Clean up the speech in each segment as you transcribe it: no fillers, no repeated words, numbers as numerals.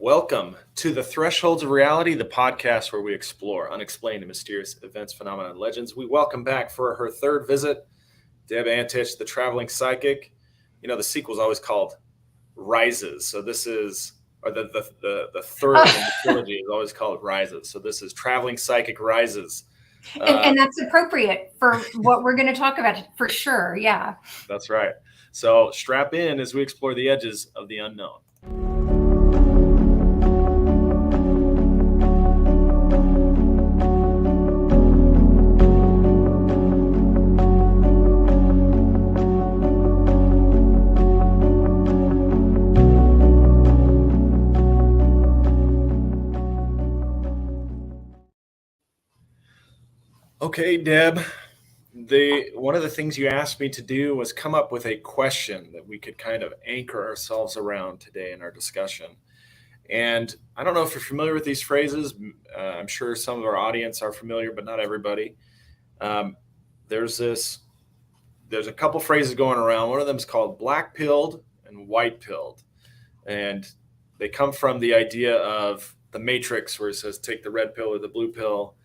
Welcome to the Thresholds of Reality, the podcast where we explore unexplained and mysterious events, phenomena, and legends. We welcome back for her third visit, Deb Antich, the traveling psychic. You know, the sequel is always called Rises. So this is, or the third in the trilogy is always called Rises. So this is Traveling Psychic Rises. And that's appropriate for what we're going to talk about for sure. Yeah. That's right. So strap in as we explore the edges of the unknown. Okay, Deb, one of the things you asked me to do was come up with a question that we could kind of anchor ourselves around today in our discussion. And I don't know if you're familiar with these phrases. I'm sure some of our audience are familiar, but not everybody. There's a couple phrases going around. One of them is called black pilled and white pilled. And they come from the idea of the Matrix, where it says take the red pill or the blue pill.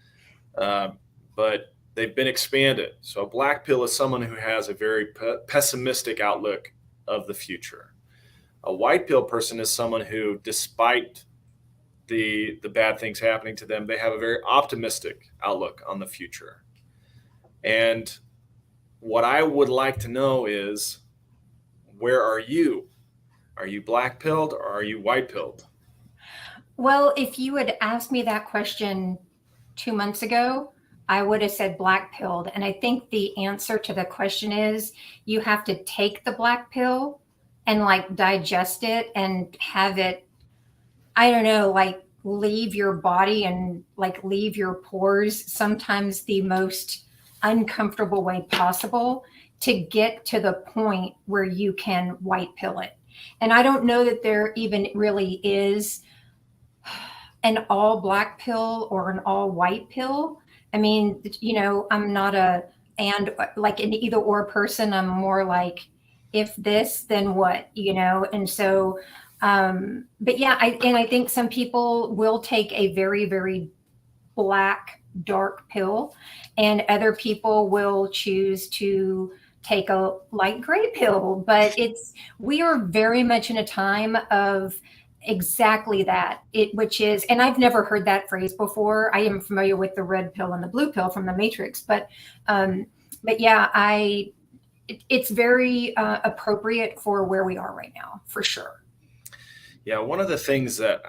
But they've been expanded. So a black pill is someone who has a very pessimistic outlook of the future. A white pill person is someone who, despite the bad things happening to them, they have a very optimistic outlook on the future. And what I would like to know is, where are you? Are you black pilled or are you white pilled? Well, if you had asked me that question 2 months ago, I would have said black pilled. And I think the answer to the question is you have to take the black pill and like digest it and have it, I don't know, like leave your body and like leave your pores, sometimes the most uncomfortable way possible, to get to the point where you can white pill it. And I don't know that there even really is an all black pill or an all white pill. I mean, I'm not and like an either or person. I'm more like, if this, then what, And so, but yeah, I think some people will take a very, very black, dark pill, and other people will choose to take a light gray pill. But we are very much in a time of exactly that, which is, and I've never heard that phrase before. I am familiar with the red pill and the blue pill from the Matrix, but yeah, it's very appropriate for where we are right now, for sure. Yeah, one of the things that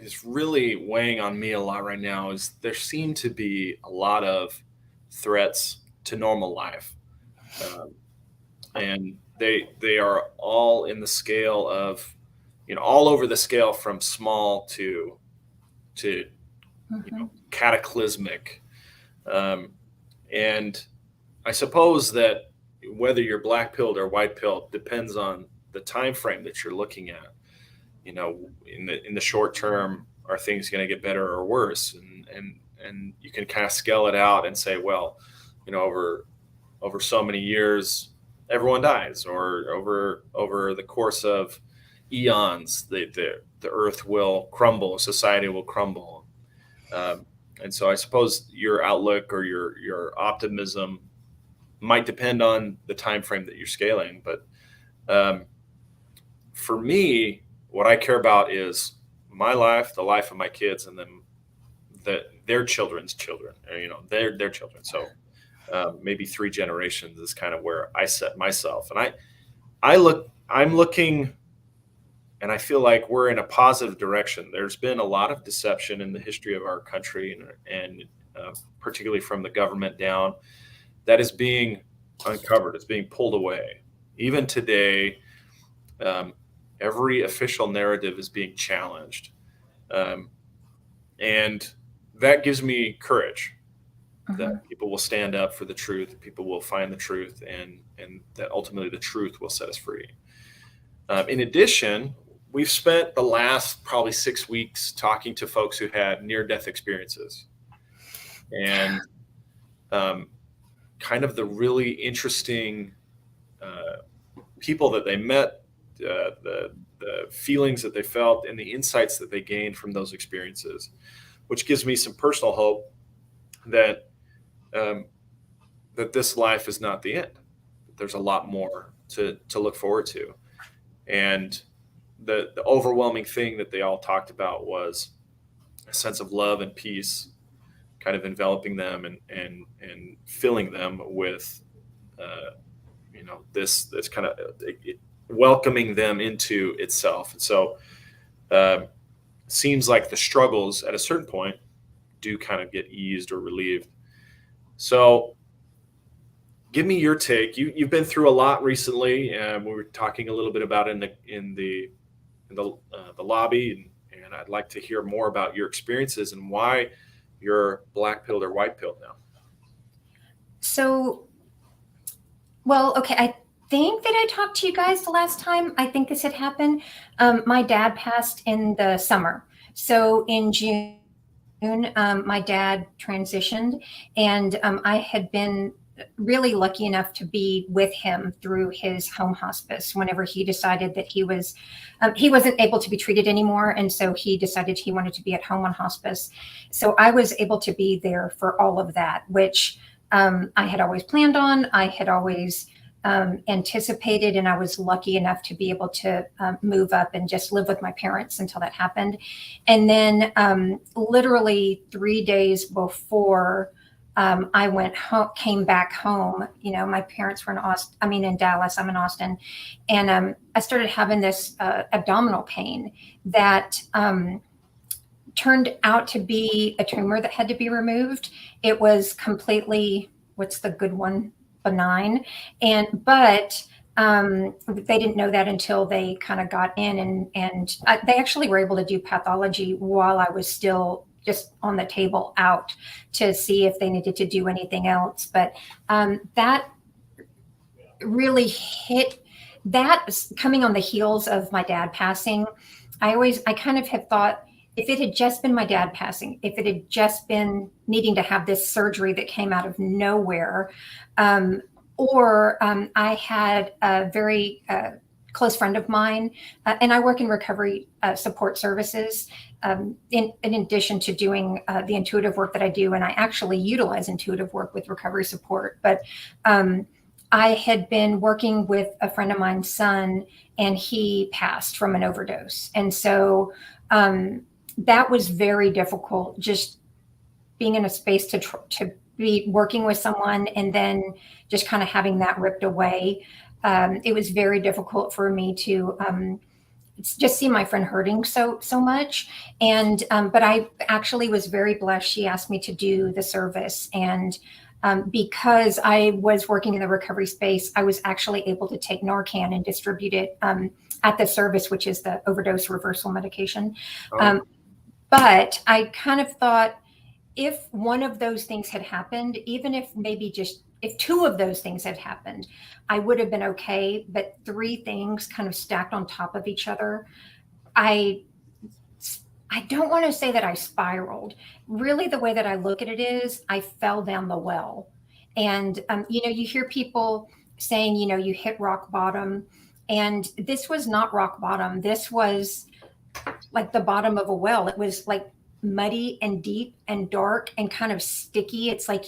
is really weighing on me a lot right now is there seem to be a lot of threats to normal life, and they are all in the scale of, all over the scale, from small to cataclysmic. And I suppose that whether you're black pilled or white pilled depends on the time frame that you're looking at. In the short term, are things going to get better or worse? And you can kind of scale it out and say, well, over so many years, everyone dies, or over the course of eons, the earth will crumble, society will crumble. And so I suppose your outlook or your optimism might depend on the time frame that you're scaling. But for me, what I care about is my life, the life of my kids, and then their children's children, or, their children. So maybe 3 generations is kind of where I set myself. And I'm looking, and I feel like we're in a positive direction. There's been a lot of deception in the history of our country, and particularly from the government down, that is being uncovered. It's being pulled away. Even today, every official narrative is being challenged. And that gives me courage that people will stand up for the truth, people will find the truth, and that ultimately the truth will set us free. In addition, we've spent the last probably 6 weeks talking to folks who had near-death experiences, and kind of the really interesting people that they met, the the feelings that they felt and the insights that they gained from those experiences, which gives me some personal hope that um, that this life is not the end. There's a lot more to look forward to. And the overwhelming thing that they all talked about was a sense of love and peace kind of enveloping them and filling them with this kind of welcoming them into itself. And so seems like the struggles at a certain point do kind of get eased or relieved. So give me your take. You've been through a lot recently. We were talking a little bit about it in the lobby, and I'd like to hear more about your experiences and why you're black pilled or white pilled now. So, well, okay, I think that I talked to you guys the last time. I think this had happened. My dad passed in the summer. So in June, my dad transitioned, and I had been really lucky enough to be with him through his home hospice whenever he decided that he wasn't able to be treated anymore, and so he decided he wanted to be at home on hospice. So I was able to be there for all of that, which I had always planned on. I had always anticipated, and I was lucky enough to be able to move up and just live with my parents until that happened. And then literally 3 days before I went home, came back home. My parents were in Dallas. I'm in Austin, and I started having this abdominal pain that turned out to be a tumor that had to be removed. It was completely, what's the good one, benign, but they didn't know that until they kind of got in, and they actually were able to do pathology while I was still just on the table out to see if they needed to do anything else. But that really hit, that coming on the heels of my dad passing. I kind of have thought, if it had just been my dad passing, if it had just been needing to have this surgery that came out of nowhere, or I had a very close friend of mine, and I work in recovery support services, in addition to doing the intuitive work that I do, and I actually utilize intuitive work with recovery support. But I had been working with a friend of mine's son, and he passed from an overdose. And so that was very difficult, just being in a space to be working with someone and then just kind of having that ripped away. It was very difficult for me to just see my friend hurting so much. And but I actually was very blessed. She asked me to do the service, and because I was working in the recovery space, I was actually able to take Narcan and distribute it at the service, which is the overdose reversal medication. Oh. But I kind of thought, if one of those things had happened, even if maybe just if two of those things had happened, I would have been okay. But three things kind of stacked on top of each other, I don't want to say that I spiraled. Really, the way that I look at it is I fell down the well. And, you hear people saying, you hit rock bottom. And this was not rock bottom. This was like the bottom of a well. It was like muddy and deep and dark and kind of sticky. It's like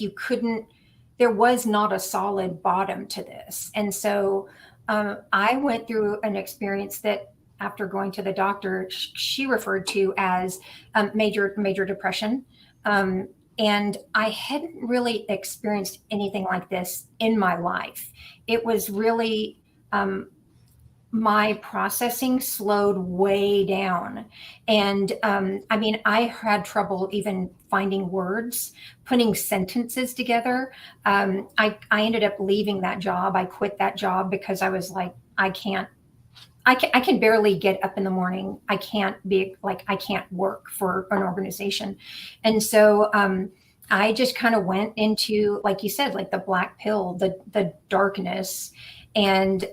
there was not a solid bottom to this. And so I went through an experience that, after going to the doctor, she referred to as major depression. And I hadn't really experienced anything like this in my life. It was really, my processing slowed way down. And I had trouble even finding words, putting sentences together. I ended up leaving that job. I quit that job because I was like, I can barely get up in the morning. I can't work for an organization. And so I just kind of went into, like you said, like the black pill, the darkness. And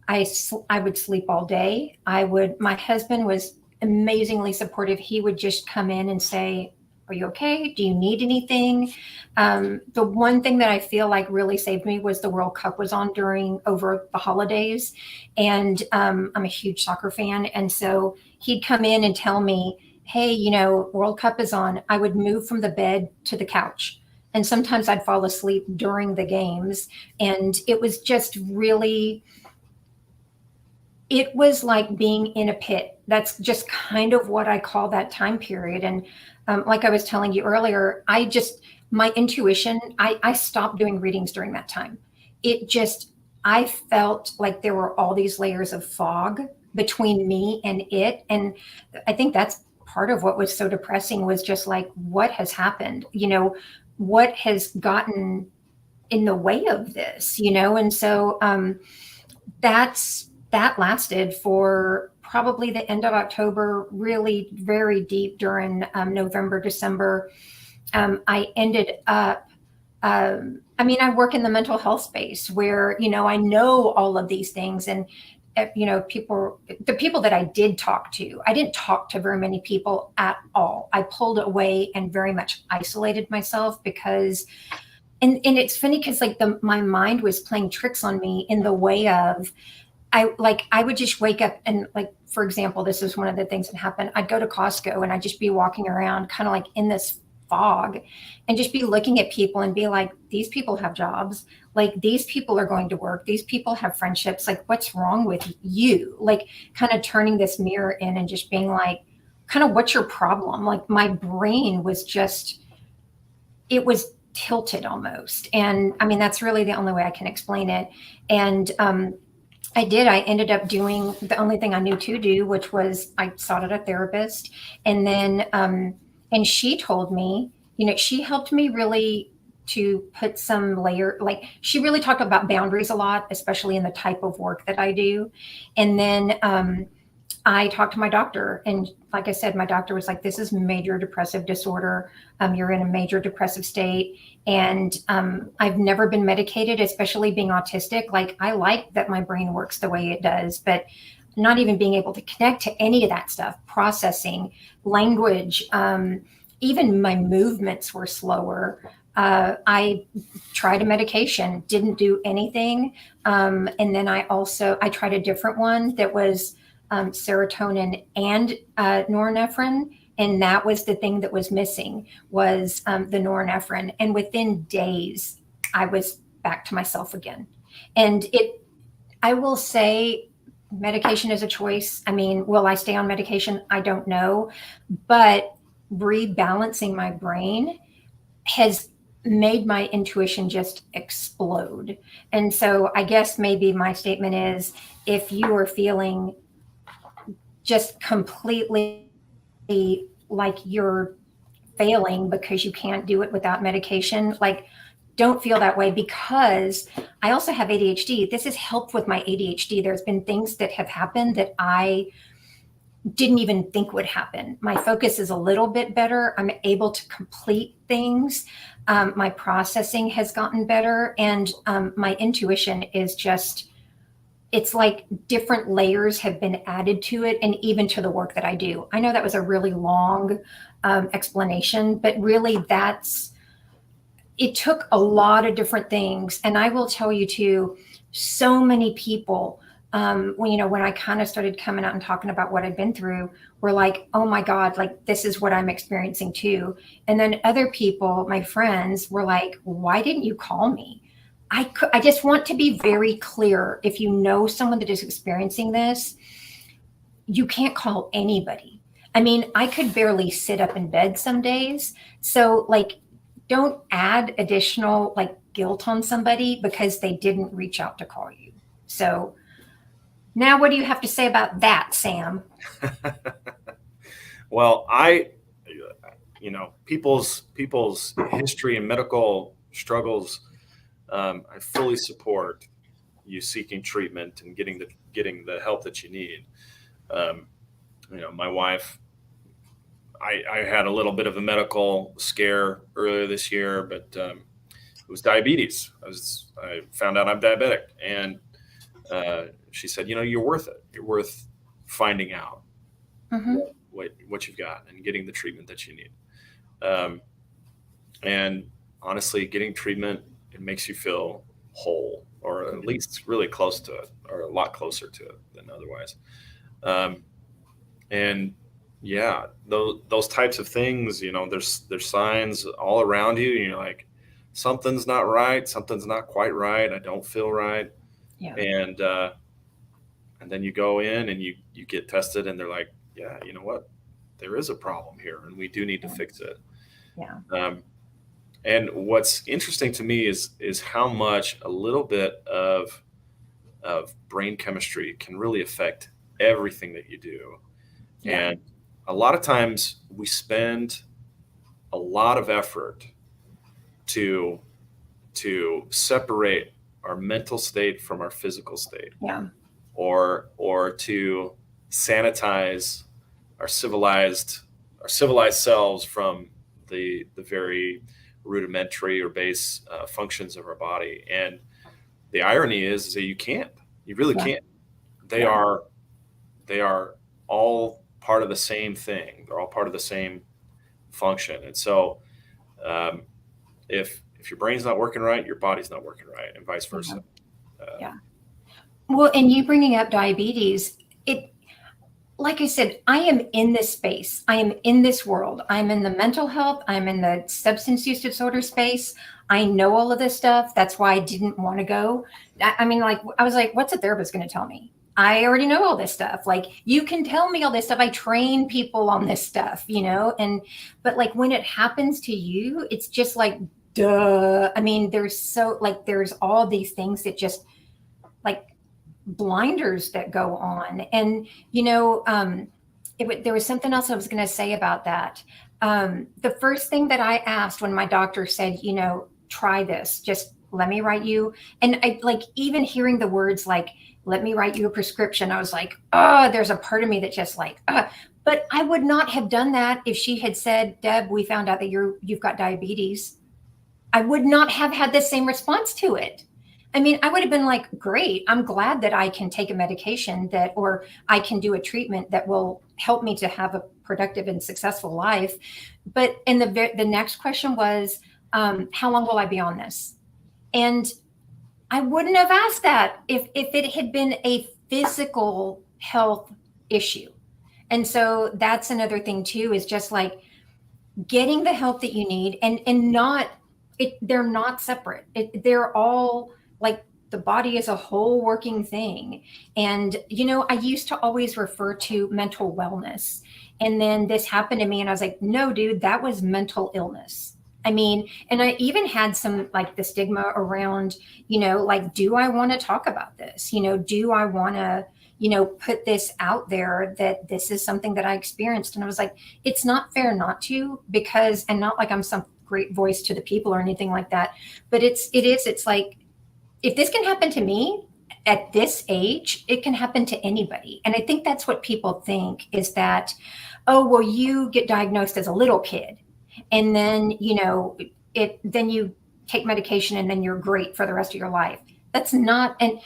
I would sleep all day. My husband was amazingly supportive. He would just come in and say, are you okay? Do you need anything? The one thing that I feel like really saved me was the World Cup was on over the holidays. And I'm a huge soccer fan. And so he'd come in and tell me, hey, World Cup is on. I would move from the bed to the couch. And sometimes I'd fall asleep during the games. And it was just really, it was like being in a pit. That's just kind of what I call that time period. And like I was telling you earlier, my intuition, I stopped doing readings during that time. It just, I felt like there were all these layers of fog between me and it. And I think that's part of what was so depressing, was just like, what has happened? What has gotten in the way of this? And so that lasted for probably the end of October, really very deep during November, December. I ended up, I work in the mental health space where, I know all of these things. And, the people that I did talk to, I didn't talk to very many people at all. I pulled away and very much isolated myself because, and it's funny because like my mind was playing tricks on me in the way of, I would just wake up and, like, for example, this is one of the things that happened. I'd go to Costco and I'd just be walking around kind of like in this fog and just be looking at people and be like, these people have jobs. Like, these people are going to work. These people have friendships. Like, what's wrong with you? Like, kind of turning this mirror in and just being like, kind of, what's your problem? Like, my brain was just, it was tilted almost. And I mean, that's really the only way I can explain it. And, I ended up doing the only thing I knew to do, which was I sought out a therapist. And then, and she told me, she helped me really to put some layer, like, she really talked about boundaries a lot, especially in the type of work that I do. And then, I talked to my doctor, and like I said, my doctor was like, this is major depressive disorder. You're in a major depressive state. And I've never been medicated, especially being autistic. Like, I like that my brain works the way it does, but not even being able to connect to any of that stuff, processing, language, even my movements were slower. I tried a medication, didn't do anything. And then I tried a different one that was serotonin and norepinephrine, and that was the thing that was missing, was the norepinephrine. And within days, I was back to myself again. And I will say, medication is a choice. I mean, will I stay on medication? I don't know, but rebalancing my brain has made my intuition just explode. And so I guess maybe my statement is, if you are feeling just completely like you're failing because you can't do it without medication, like, don't feel that way, because I also have ADHD. This has helped with my ADHD. There's been things that have happened that I didn't even think would happen. My focus is a little bit better. I'm able to complete things. My processing has gotten better, and my intuition is just, it's like different layers have been added to it, and even to the work that I do. I know that was a really long explanation, but really it took a lot of different things. And I will tell you too, so many people, when I kind of started coming out and talking about what I'd been through, were like, oh my God, like, this is what I'm experiencing too. And then other people, my friends, were like, why didn't you call me? I just want to be very clear. If you know someone that is experiencing this, you can't call anybody. I mean, I could barely sit up in bed some days. So, like, don't add additional, like, guilt on somebody because they didn't reach out to call you. So now what do you have to say about that, Sam? Well, people's history and medical struggles, I fully support you seeking treatment and getting the help that you need. My wife, I had a little bit of a medical scare earlier this year, but it was diabetes. I found out I'm diabetic, and she said, you're worth it. You're worth finding out Mm-hmm. what you've got and getting the treatment that you need. Um, and honestly, getting treatment, it makes you feel whole, or at least really close to it, or a lot closer to it than otherwise. Um, and yeah, those types of things, there's signs all around you. Like something's not right, something's not quite right. I don't feel right, Yeah. and then you go in and you get tested, and they're like, yeah, you know what, there is a problem here, and we do need to Yeah. fix it. Yeah. Um, and what's interesting to me is how much a little bit of brain chemistry can really affect everything that you do. Yeah. And a lot of times we spend a lot of effort to separate our mental state from our physical state, Yeah. or to sanitize our civilized selves from the very rudimentary or base functions of our body. And the irony is that you can't. You really Yeah. can't. They Yeah. are they are all part of the same thing. They're all part of the same function. And so, um, if your brain's not working right, your body's not working right, and vice Yeah. versa. Uh, Yeah. Well, and you bringing up diabetes, it, like I said, I am in this space. I am in this world. I'm in the mental health. I'm in the substance use disorder space. I know all of this stuff. That's why I didn't want to go. I mean, like, I was like, what's a therapist going to tell me? I already know all this stuff. Like, you can tell me all this stuff. I train people on this stuff, but like when it happens to you, it's just like, duh. I mean, there's all these things that just like blinders that go on. And, there was something else I was going to say about that. The first thing that I asked when my doctor said, try this, just let me write you. And I like even hearing the words like, let me write you a prescription. I was like, oh, there's a part of me that just like, but I would not have done that if she had said, Deb, we found out that you've got diabetes. I would not have had the same response to it. I mean, I would have been like, great, I'm glad that I can take a medication or I can do a treatment that will help me to have a productive and successful life. But the next question was, how long will I be on this? And I wouldn't have asked that if it had been a physical health issue. And so that's another thing too, is just like getting the help that you need, and not they're not separate. They're all like the body is a whole working thing. And I used to always refer to mental wellness, and then this happened to me and I was like, no dude, that was mental illness. I mean, and I even had some like the stigma around, like, do I want to talk about this? Do I want to put this out there that this is something that I experienced? And I was like, it's not fair not to, because, and not like I'm some great voice to the people or anything like that, but it's like, if this can happen to me at this age, it can happen to anybody. And I think that's what people think, is that, oh, well, you get diagnosed as a little kid, and then, then you take medication and then you're great for the rest of your life. That's not, and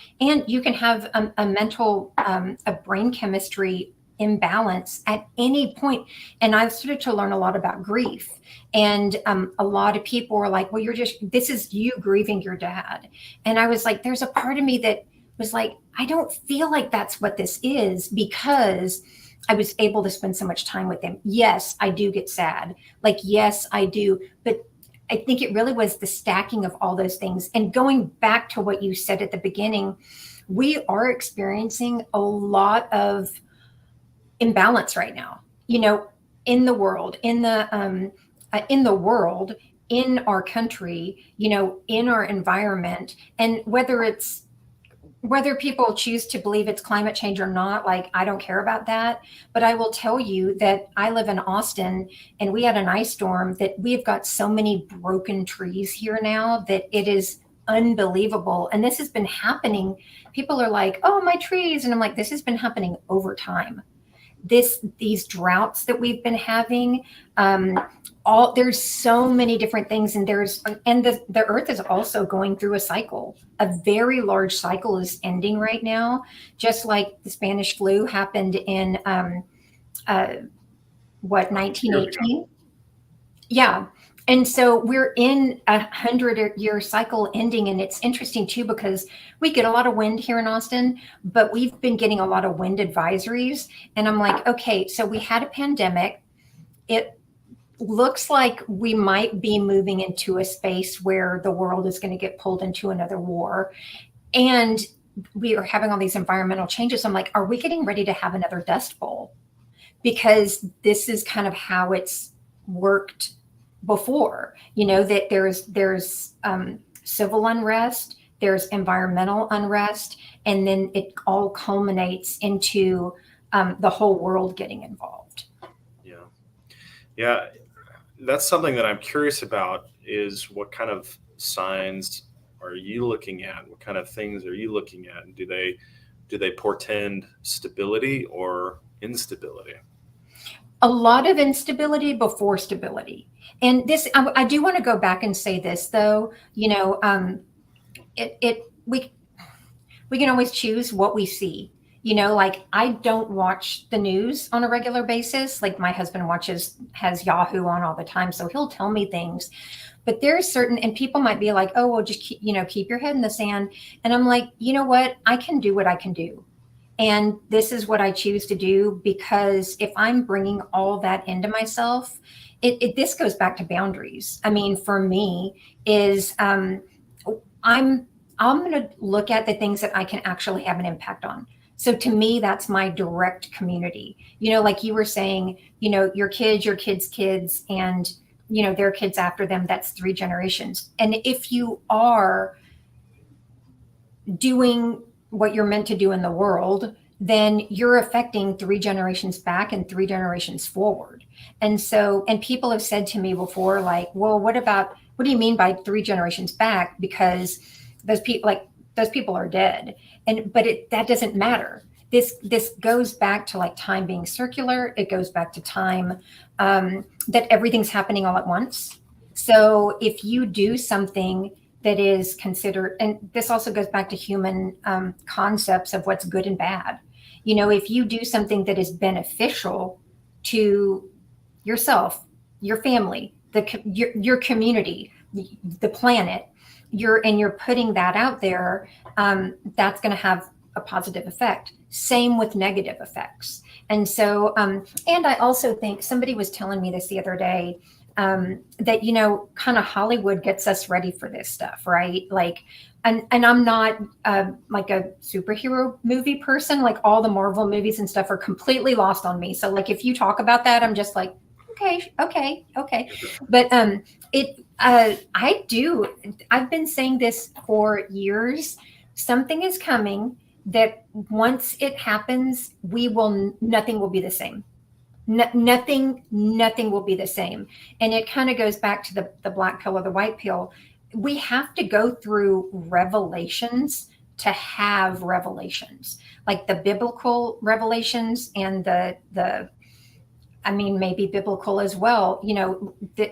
you can have a mental, a brain chemistry imbalance at any point. And I've started to learn a lot about grief. And a lot of people were like, well, this is you grieving your dad. And I was like, there's a part of me that was like, I don't feel like that's what this is, because I was able to spend so much time with him. Yes, I do get sad. Like, yes, I do. But I think it really was the stacking of all those things. And going back to what you said at the beginning, we are experiencing a lot of imbalance right now, in the world, in our country, in our environment. And whether people choose to believe it's climate change or not, like, I don't care about that. But I will tell you that I live in Austin, and we had an ice storm that we've got so many broken trees here now that it is unbelievable. And this has been happening. People are like, oh, my trees. And I'm like, this has been happening over time. These droughts that we've been having, there's so many different things, and the earth is also going through a cycle. A very large cycle is ending right now, just like the Spanish flu happened in 1918. Yeah. And so we're in 100-year cycle ending. And it's interesting too, because we get a lot of wind here in Austin, but we've been getting a lot of wind advisories. And I'm like, okay, so we had a pandemic. It looks like we might be moving into a space where the world is going to get pulled into another war. And we are having all these environmental changes. I'm like, are we getting ready to have another dust bowl? Because this is kind of how it's worked before, that there's civil unrest, there's environmental unrest, and then it all culminates into the whole world getting involved. Yeah. Yeah. That's something that I'm curious about is what kind of signs are you looking at? What kind of things are you looking at? And do they portend stability or instability? A lot of instability before stability. And this, I do want to go back and say this though, we can always choose what we see. Like I don't watch the news on a regular basis. Like my husband has Yahoo on all the time, so he'll tell me things. But there's certain, and people might be like, "Oh, well, just keep your head in the sand." And I'm like, you know what? I can do what I can do. And this is what I choose to do, because if I'm bringing all that into myself, this goes back to boundaries. I mean, for me, is I'm I'm going to look at the things that I can actually have an impact on. So to me, that's my direct community. Like you were saying, your kids, your kids' kids, and their kids after them. That's 3 generations. And if you are doing what you're meant to do in the world, then you're affecting 3 generations back and 3 generations forward. And people have said to me before, like, well, what do you mean by 3 generations back? Because those people are dead. But that doesn't matter. This goes back to like time being circular. It goes back to time, that everything's happening all at once. So if you do something that is considered, and this also goes back to human concepts of what's good and bad. If you do something that is beneficial to yourself, your family, your community, the planet, you're putting that out there, that's going to have a positive effect. Same with negative effects. And so, and I also think somebody was telling me this the other day, that kind of Hollywood gets us ready for this stuff, right? Like, and I'm not like a superhero movie person. Like all the Marvel movies and stuff are completely lost on me. So like if you talk about that, I'm just like, okay. But I've been saying this for years. Something is coming that once it happens, nothing will be the same. Nothing will be the same. And it kind of goes back to the black pill or the white pill. We have to go through revelations to have revelations, like the biblical revelations and the I mean, maybe biblical as well,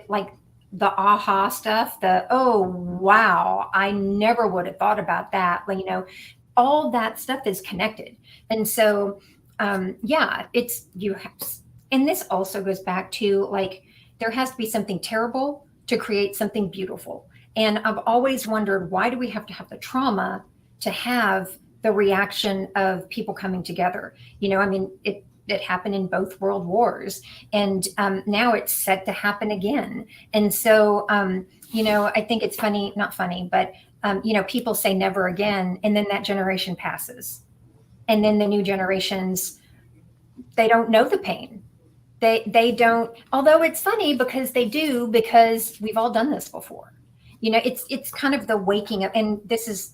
like the aha stuff, oh, wow, I never would have thought about that. Like, all that stuff is connected. And so, yeah, and this also goes back to like, there has to be something terrible to create something beautiful. And I've always wondered, why do we have to have the trauma to have the reaction of people coming together? I mean, it happened in both world wars, and now it's set to happen again. And so, I think it's not funny, but people say never again, and then that generation passes, and then the new generations, they don't know the pain. They don't. Although it's funny because they do, because we've all done this before. It's kind of the waking up, and this is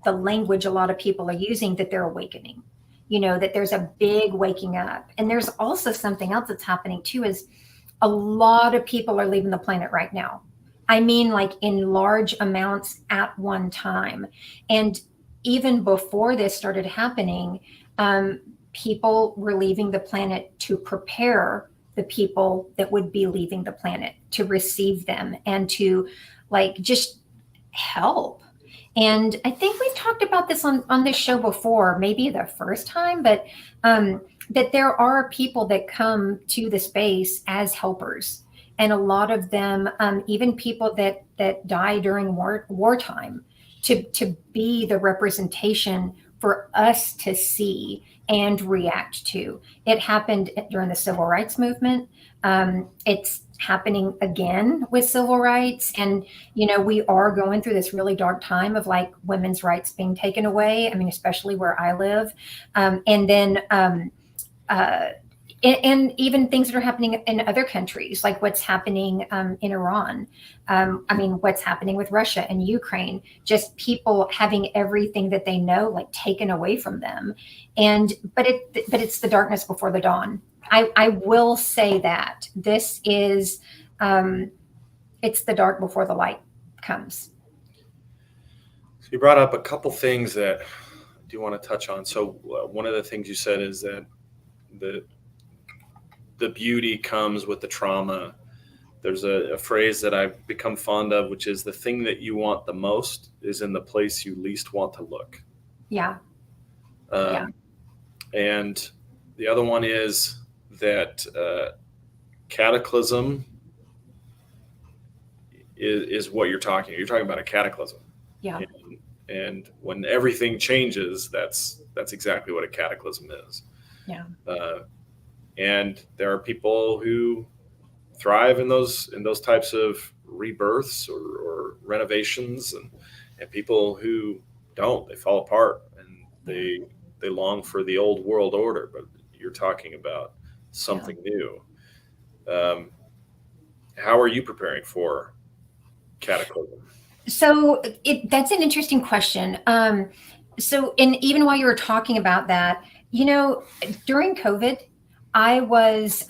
the language a lot of people are using, that they're awakening. That there's a big waking up. And there's also something else that's happening too, is a lot of people are leaving the planet right now. I mean, like in large amounts at one time. And even before this started happening, people were leaving the planet to prepare the people that would be leaving the planet, to receive them and to like just help. And I think we've talked about this on this show before, maybe the first time, but that there are people that come to the space as helpers. and a lot of them, even people that die during wartime, to be the representation for us to see and react to. It happened during the civil rights movement. It's happening again with civil rights. And, we are going through this really dark time of like women's rights being taken away. I mean, especially where I live. And then, and even things that are happening in other countries, like what's happening in Iran. What's happening with Russia and Ukraine, just people having everything that they know, like taken away from them. But it's the darkness before the dawn. I will say that this is, it's the dark before the light comes. So you brought up a couple things that I do want to touch on. So one of the things you said is that the beauty comes with the trauma. There's a phrase that I've become fond of, which is the thing that you want the most is in the place you least want to look. Yeah. And the other one is that cataclysm is what you're talking. You're talking about a cataclysm. Yeah. And when everything changes, that's exactly what a cataclysm is. Yeah. And there are people who thrive in those types of rebirths or renovations, and people who don't. They fall apart and they long for the old world order. But you're talking about something new. How are you preparing for cataclysm? So that's an interesting question. And even while you were talking about that, during COVID, I was,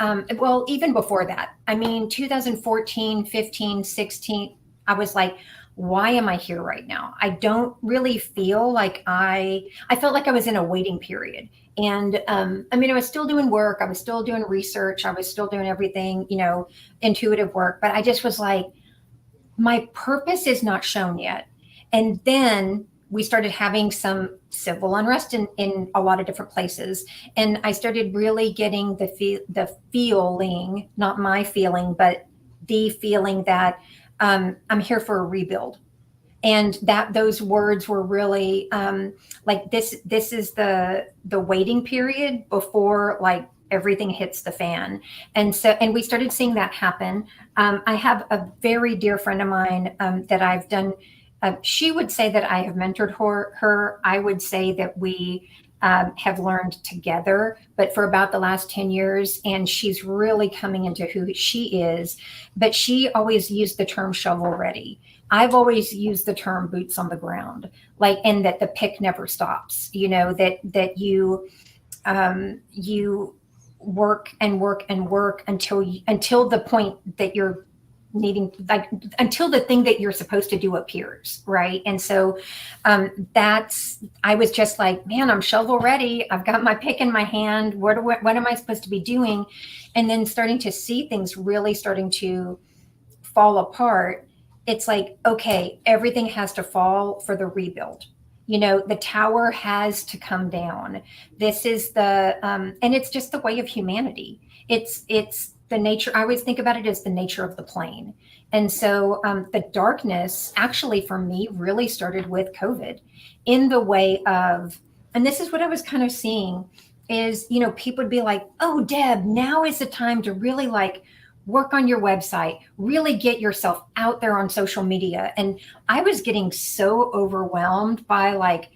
even before that, 2014, 15, 16, I was like, why am I here right now? I don't really feel like I felt like I was in a waiting period. And I was still doing work. I was still doing research. I was still doing everything, intuitive work. But I just was like, my purpose is not shown yet. And then we started having some civil unrest in a lot of different places. And I started really getting the feeling, not my feeling, but the feeling that I'm here for a rebuild. And that those words were really like this is the waiting period before like everything hits the fan. And we started seeing that happen. I have a very dear friend of mine that I've done. She would say that I have mentored her. I would say that we have learned together, but for about the last 10 years, and she's really coming into who she is. But she always used the term shovel ready. I've always used the term boots on the ground, like, and that the pick never stops, that you work and work and work until the point that you're needing, like until the thing that you're supposed to do appears, right? And so I was just like, man, I'm shovel ready. I've got my pick in my hand. What am I supposed to be doing? And then starting to see things really starting to fall apart. It's like, okay, everything has to fall for the rebuild. The tower has to come down. This is and it's just the way of humanity. It's the nature. I always think about it as the nature of the plane. And so the darkness actually for me really started with COVID in the way of, and this is what I was kind of seeing is, people would be like, oh, Deb, now is the time to really like work on your website, really get yourself out there on social media. And I was getting so overwhelmed by like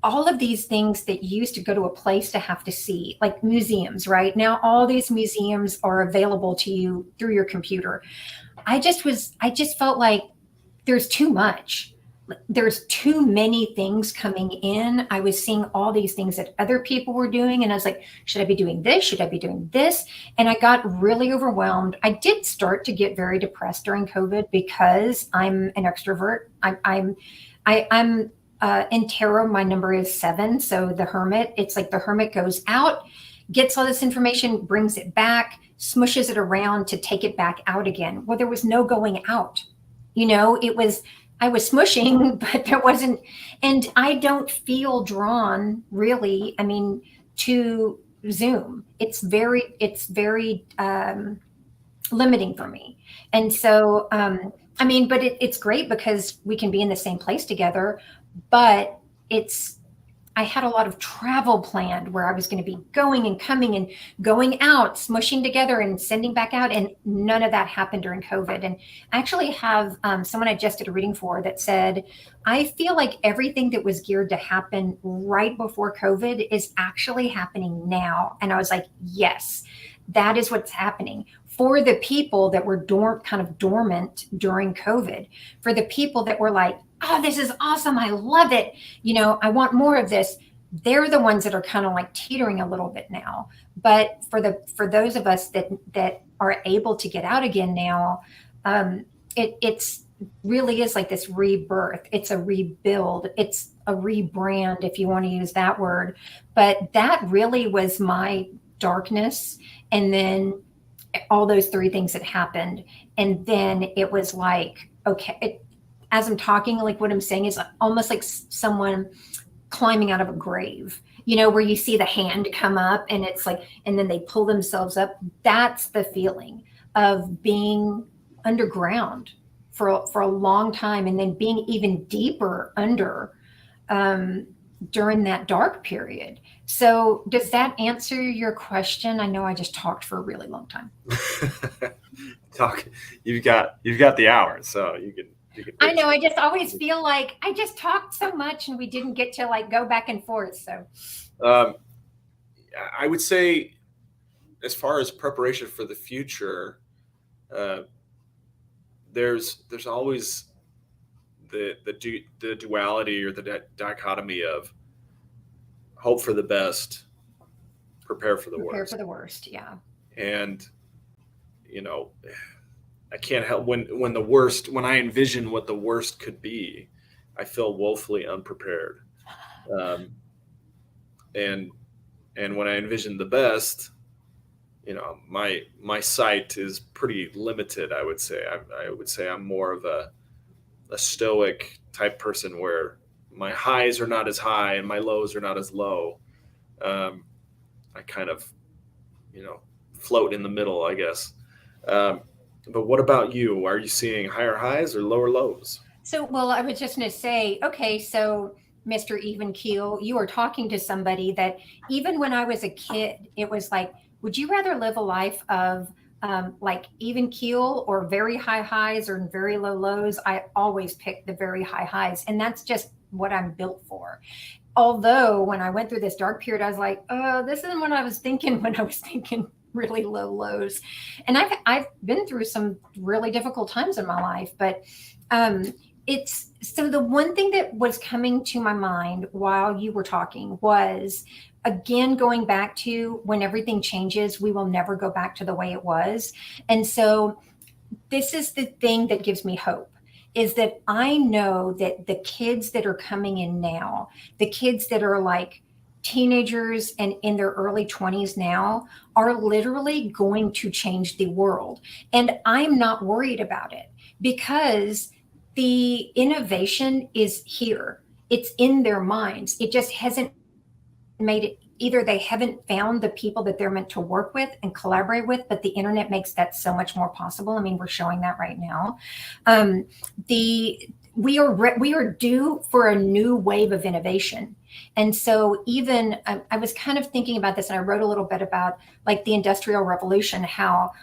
all of these things that you used to go to a place to have to see, like museums, right? Now, all these museums are available to you through your computer. I just felt like there's too much. There's too many things coming in. I was seeing all these things that other people were doing. And I was like, should I be doing this? Should I be doing this? And I got really overwhelmed. I did start to get very depressed during COVID because I'm an extrovert. I'm in tarot, my number is 7. So the hermit, it's like the hermit goes out, gets all this information, brings it back, smushes it around to take it back out again. Well, there was no going out. I was smushing, but there wasn't, and I don't feel drawn really, to Zoom. It's very limiting for me. And so, I mean, but it's great because we can be in the same place together, but I had a lot of travel planned where I was going to be going and coming and going out, smushing together and sending back out. And none of that happened during COVID. And I actually have someone I just did a reading for that said, I feel like everything that was geared to happen right before COVID is actually happening now. And I was like, yes, that is what's happening for the people that were kind of dormant during COVID, for the people that were like, oh, this is awesome. I love it. I want more of this. They're the ones that are kind of like teetering a little bit now. But for those of us that are able to get out again now, it's really is like this rebirth. It's a rebuild. It's a rebrand, if you want to use that word. But that really was my darkness. And then all those three things that happened. And then it was like, okay, as I'm talking, like what I'm saying is almost like someone climbing out of a grave, where you see the hand come up and it's like, and then they pull themselves up. That's the feeling of being underground for a long time, and then being even deeper under during that dark period. So does that answer your question? I know I just talked for a really long time. You've got the hour, so you can. I know. I just always feel like I just talked so much and we didn't get to like go back and forth. So I would say, as far as preparation for the future, there's always the duality or the dichotomy of hope for the best, prepare for the worst. Prepare for the worst, yeah. And I can't help when I envision what the worst could be, I feel woefully unprepared. And when I envision the best, my sight is pretty limited. I would say I'm more of a stoic type person where my highs are not as high and my lows are not as low. I kind of, float in the middle, I guess. But what about you? Are you seeing higher highs or lower lows? So, well, I was just going to say, okay, so Mr. Even Keel, you are talking to somebody that even when I was a kid, it was like, would you rather live a life of like even keel or very high highs or very low lows? I always pick the very high highs, and that's just what I'm built for. Although when I went through this dark period, I was like, oh, this isn't what I was thinking when I was thinking really low lows. And I've been through some really difficult times in my life, but it's so the one thing that was coming to my mind while you were talking was, again, going back to when everything changes, we will never go back to the way it was. And so this is the thing that gives me hope, is that I know that the kids that are coming in now, the kids that are like teenagers and in their early 20s now, are literally going to change the world. And I'm not worried about it because the innovation is here. It's in their minds. It just hasn't made it. Either they haven't found the people that they're meant to work with and collaborate with, but the internet makes that so much more possible. I mean, we're showing that right now. We are due for a new wave of innovation. And so even I was kind of thinking about this, and I wrote a little bit about like the Industrial Revolution,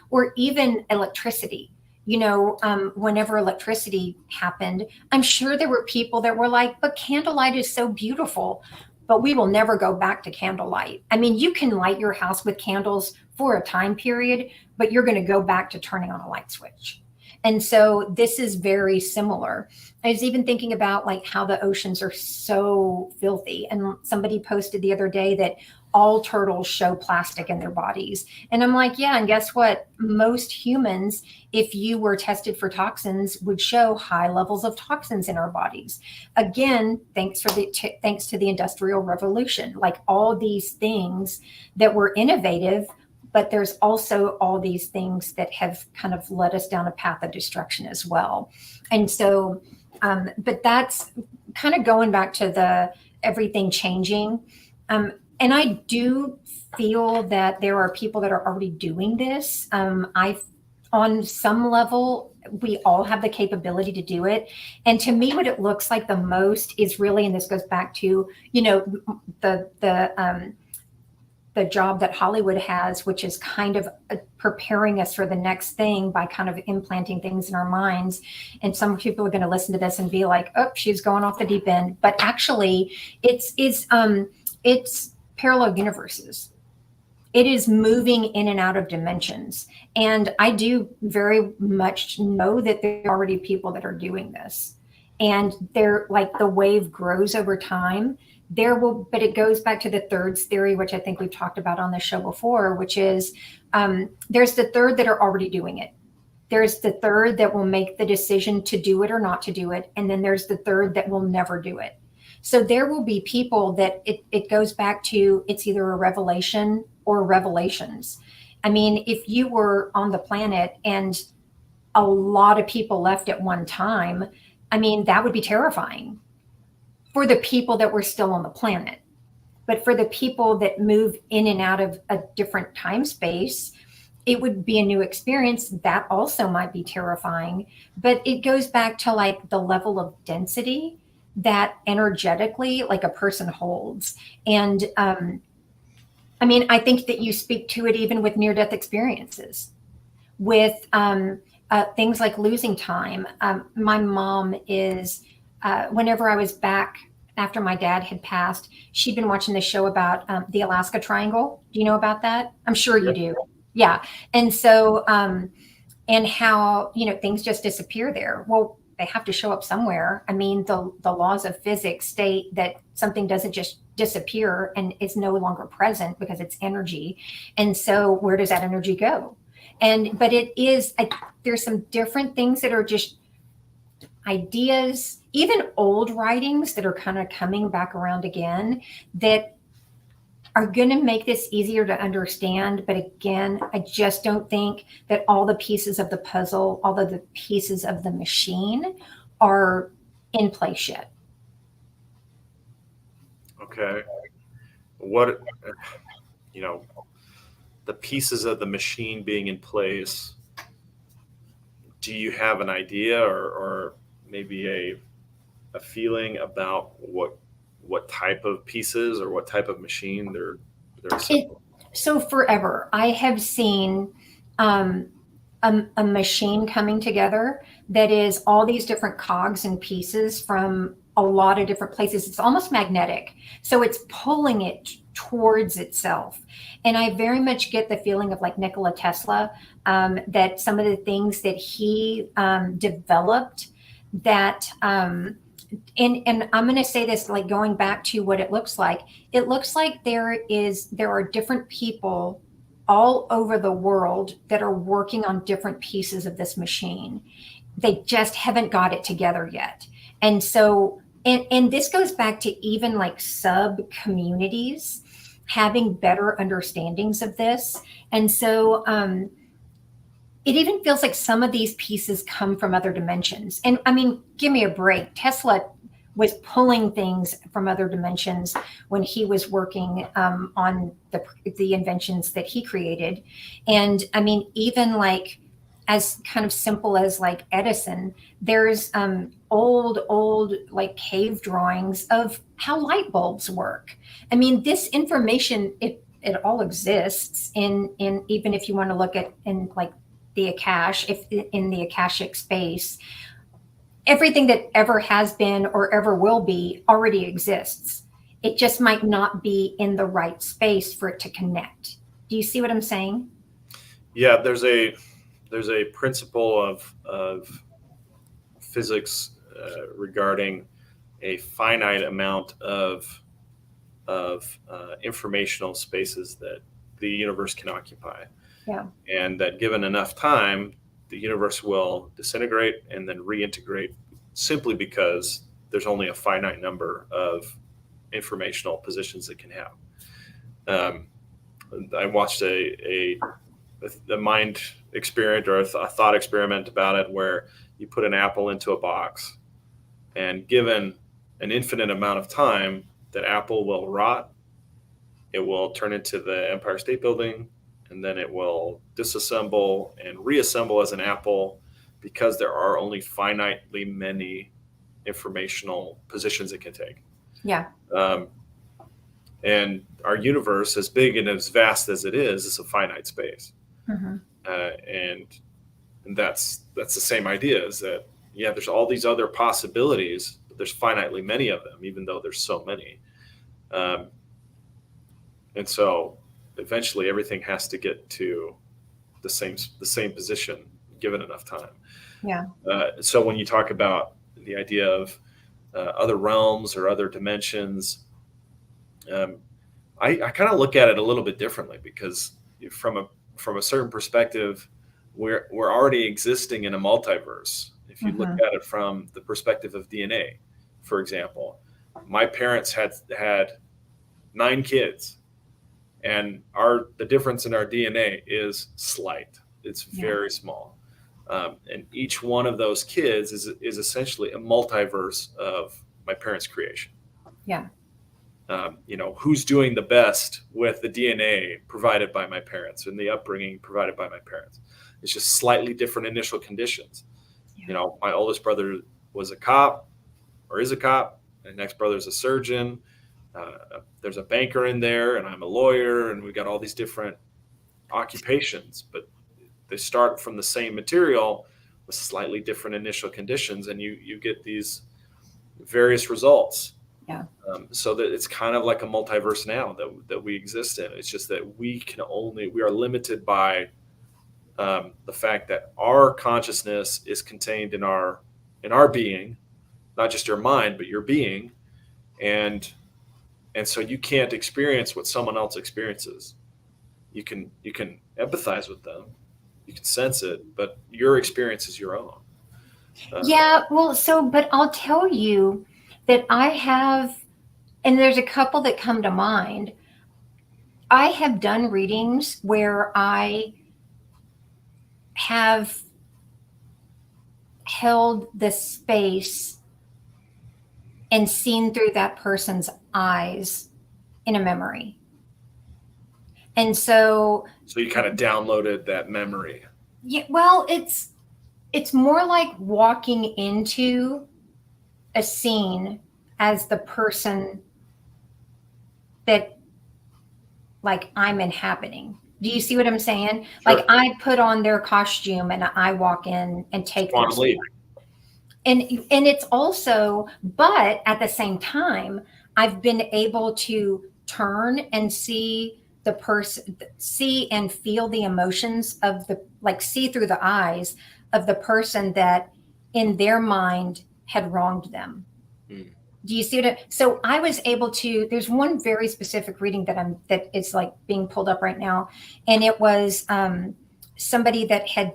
or even electricity. Whenever electricity happened, I'm sure there were people that were like, but candlelight is so beautiful, but we will never go back to candlelight. I mean, you can light your house with candles for a time period, but you're going to go back to turning on a light switch. And so this is very similar. I was even thinking about like how the oceans are so filthy. And somebody posted the other day that all turtles show plastic in their bodies. And I'm like, yeah, and guess what? Most humans, if you were tested for toxins, would show high levels of toxins in our bodies. Again, thanks to the Industrial Revolution, like all these things that were innovative, but there's also all these things that have kind of led us down a path of destruction as well. And so, but that's kind of going back to the everything changing. And I do feel that there are people that are already doing this. on some level, we all have the capability to do it. And to me, what it looks like the most is really, and this goes back to, the job that Hollywood has, which is kind of preparing us for the next thing by kind of implanting things in our minds. And some people are going to listen to this and be like, "Oh, she's going off the deep end." But actually, it's parallel universes. It is moving in and out of dimensions. And I do very much know that there are already people that are doing this. And they're like, the wave grows over time. But it goes back to the thirds theory, which I think we've talked about on the show before, which is there's the third that are already doing it. There's the third that will make the decision to do it or not to do it. And then there's the third that will never do it. So there will be people that it goes back to, it's either a revelation or revelations. I mean, if you were on the planet and a lot of people left at one time, I mean, that would be terrifying for the people that were still on the planet. But for the people that move in and out of a different time space, it would be a new experience. That also might be terrifying. But it goes back to like the level of density that energetically like a person holds. And I mean, I think that you speak to it even with near-death experiences, with things like losing time. My mom is, whenever I was back after my dad had passed, she'd been watching the show about the Alaska Triangle. Do you know about that? I'm sure you do. Yeah. And so, and how, things just disappear there. Well, they have to show up somewhere. I mean, the laws of physics state that something doesn't just disappear and is no longer present because it's energy. And so where does that energy go? But it is, there's some different things that are just ideas, even old writings that are kind of coming back around again, that are going to make this easier to understand. But again, I just don't think that all the pieces of the puzzle, all of the pieces of the machine are in place yet. Okay. What, the pieces of the machine being in place, do you have an idea or maybe a feeling about what type of pieces or what type of machine they're So forever, I have seen a machine coming together that is all these different cogs and pieces from a lot of different places. It's almost magnetic. So it's pulling it towards itself. And I very much get the feeling of like Nikola Tesla, that some of the things that he developed that, and I'm going to say this, like going back to what it looks like there are different people all over the world that are working on different pieces of this machine. They just haven't got it together yet. And so, and this goes back to even like sub communities having better understandings of this. And so, it even feels like some of these pieces come from other dimensions. And I mean, give me a break. Tesla was pulling things from other dimensions when he was working on the inventions that he created. And I mean, even like as kind of simple as like Edison, there's old like cave drawings of how light bulbs work. I mean, this information, it all exists in even if you want to look at in like the Akash, if in the Akashic space, everything that ever has been or ever will be already exists. It just might not be in the right space for it to connect. Do you see what I'm saying? Yeah, there's a principle of physics regarding a finite amount of informational spaces that the universe can occupy. Yeah. And that given enough time, the universe will disintegrate and then reintegrate simply because there's only a finite number of informational positions it can have. I watched a mind experiment or a thought experiment about it where you put an apple into a box and given an infinite amount of time, that apple will rot. It will turn into the Empire State Building and then it will disassemble and reassemble as an apple, because there are only finitely many informational positions it can take. Yeah. And our universe, as big and as vast as it is a finite space. Mm-hmm. And that's the same idea, is that, yeah, there's all these other possibilities, but there's finitely many of them, even though there's so many. And so eventually everything has to get to the same position given enough time. Yeah. So when you talk about the idea of other realms or other dimensions, I kind of look at it a little bit differently, because from a certain perspective, we're already existing in a multiverse. If you look at it from the perspective of DNA, for example, my parents had 9 kids, and the difference in our DNA is slight. It's very small. And each one of those kids is essentially a multiverse of my parents' creation. Yeah. Who's doing the best with the DNA provided by my parents and the upbringing provided by my parents? It's just slightly different initial conditions. Yeah. My oldest brother was a cop, or is a cop. My next brother is a surgeon. There's a banker in there, and I'm a lawyer, and we've got all these different occupations, but they start from the same material with slightly different initial conditions, and you get these various results. Yeah. So that it's kind of like a multiverse now that we exist in. It's just that we are limited by the fact that our consciousness is contained in our being, not just your mind, but your being, and so you can't experience what someone else experiences. You can empathize with them, you can sense it, but your experience is your own. Yeah. Well, but I'll tell you that I have, and there's a couple that come to mind. I have done readings where I have held the space and seen through that person's eyes in a memory. And so you kind of downloaded that memory. Yeah, well, it's more like walking into a scene as the person that, like, I'm inhabiting. Do you see what I'm saying? Sure. Like, I put on their costume and I walk in and take their story. And it's also, but at the same time, I've been able to turn and see the person, see and feel the emotions of see through the eyes of the person that in their mind had wronged them. Do you see it? So I was able to, there's one very specific reading that is like being pulled up right now. And it was somebody that had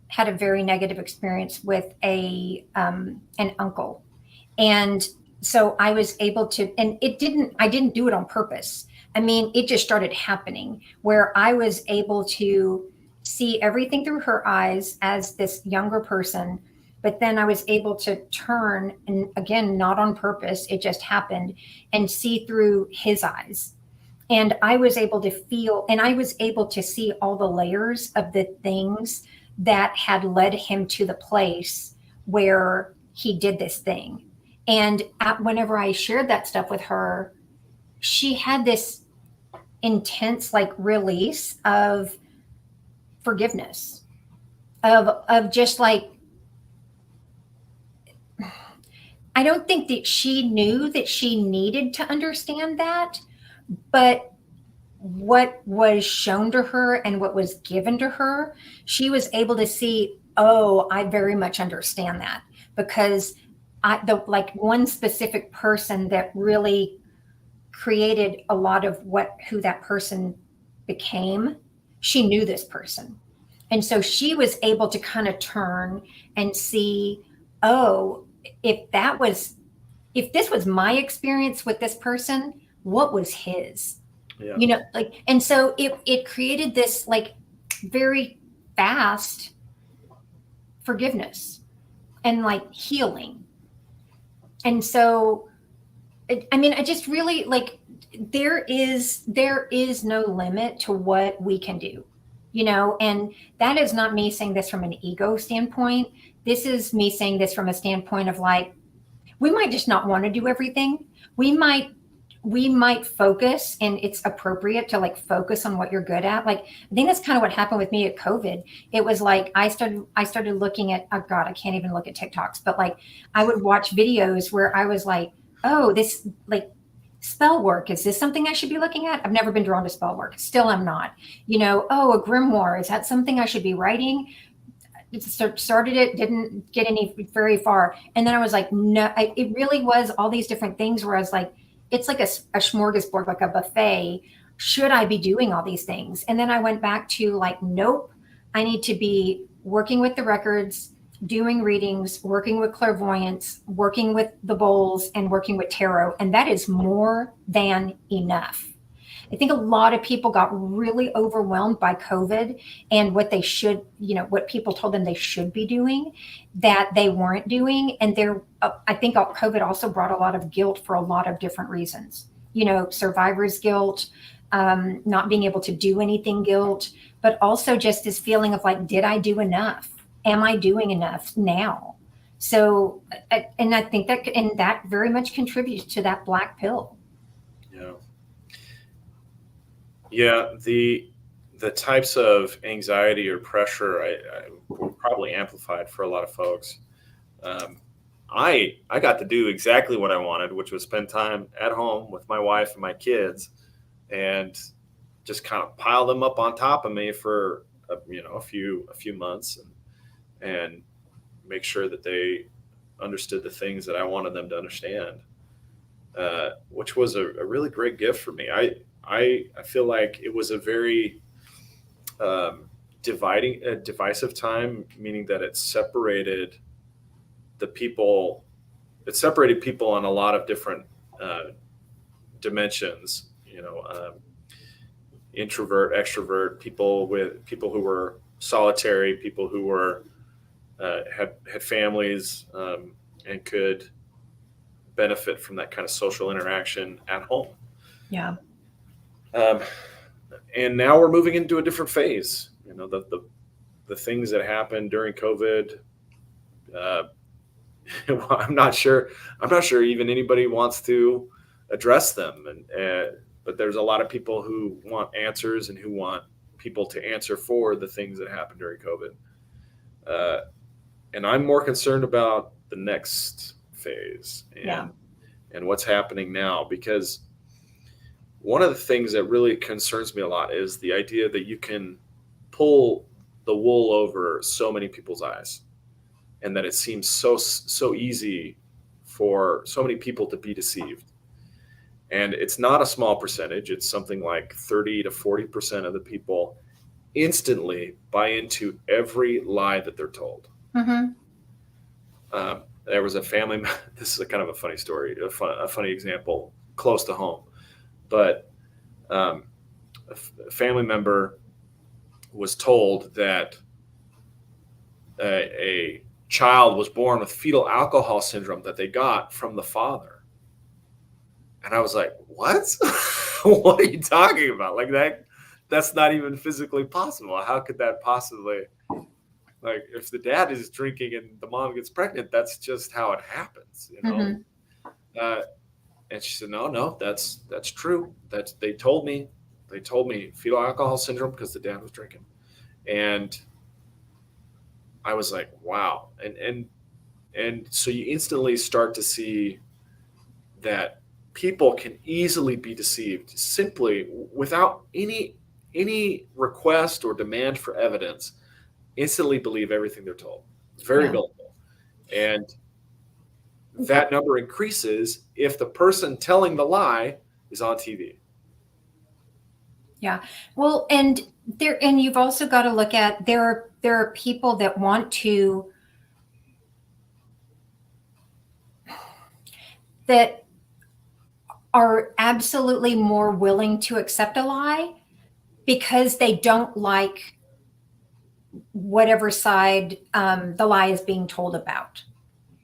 had a very negative experience with an uncle. And so I was able to, and I didn't do it on purpose. I mean, it just started happening where I was able to see everything through her eyes as this younger person. But then I was able to turn, and again, not on purpose, it just happened, and see through his eyes. And I was able to feel, and I was able to see all the layers of the things that had led him to the place where he did this thing. And whenever I shared that stuff with her, she had this intense release of forgiveness, of just I don't think that she knew that she needed to understand that, but what was shown to her and what was given to her, she was able to see, oh, I very much understand that, because one specific person that really created a lot of who that person became, she knew this person. And so she was able to kind of turn and see, oh, if this was my experience with this person, what was his? Yeah. And so it created this very fast forgiveness and healing. And so, I just really there is no limit to what we can do, and that is not me saying this from an ego standpoint. This is me saying this from a standpoint of like, we might just not want to do everything. We might focus, and it's appropriate to like focus on what you're good at. Like, I think that's kind of what happened with me at COVID. It was like I started looking at, oh God, I can't even look at TikToks, but like I would watch videos where I was like, oh, this like spell work, is this something I should be looking at? I've never been drawn to spell work. Still am not. Oh, a grimoire, is that something I should be writing? Started it, didn't get any very far, and then I was like, no, it really was all these different things where I was like, it's like a smorgasbord, like a buffet. Should I be doing all these things? And then I went back to like, nope, I need to be working with the records, doing readings, working with clairvoyance, working with the bowls, and working with tarot, and that is more than enough. I think a lot of people got really overwhelmed by COVID and what they should, what people told them they should be doing that they weren't doing. And I think COVID also brought a lot of guilt for a lot of different reasons. Survivor's guilt, not being able to do anything guilt, but also just this feeling of like, did I do enough? Am I doing enough now? So, and I think that very much contributes to that black pill. Yeah. Yeah, the types of anxiety or pressure I were probably amplified for a lot of folks. Um, I got to do exactly what I wanted, which was spend time at home with my wife and my kids, and just kind of pile them up on top of me for a few months, and make sure that they understood the things that I wanted them to understand, which was a really great gift for me. I feel like it was a very divisive time, meaning that the people, it separated people on a lot of different dimensions. Introvert, extrovert, people who were solitary, people who were had families, and could benefit from that kind of social interaction at home. Yeah. Um, and now we're moving into a different phase. The things that happened during COVID. Uh, I'm not sure. I'm not sure even anybody wants to address them. But there's a lot of people who want answers and who want people to answer for the things that happened during COVID. And I'm more concerned about the next phase Yeah. and what's happening now, because one of the things that really concerns me a lot is the idea that you can pull the wool over so many people's eyes, and that it seems so easy for so many people to be deceived. And it's not a small percentage. It's something like 30 to 40% of the people instantly buy into every lie that they're told. Mm-hmm. There was a family. This is a kind of a funny story, a funny example close to home. But a family member was told that a child was born with fetal alcohol syndrome that they got from the father. And I was like, what? What are you talking about? Like that's not even physically possible. How could that possibly, like, if the dad is drinking and the mom gets pregnant, that's just how it happens, Mm-hmm. And she said, no, that's true. They told me fetal alcohol syndrome because the dad was drinking. And I was like, wow. And so you instantly start to see that people can easily be deceived simply without any request or demand for evidence, instantly believe everything they're told. It's very Yeah. gullible. And that number increases if the person telling the lie is on TV. Yeah. Well, and you've also got to look at, there are people that that are absolutely more willing to accept a lie because they don't like whatever side the lie is being told about.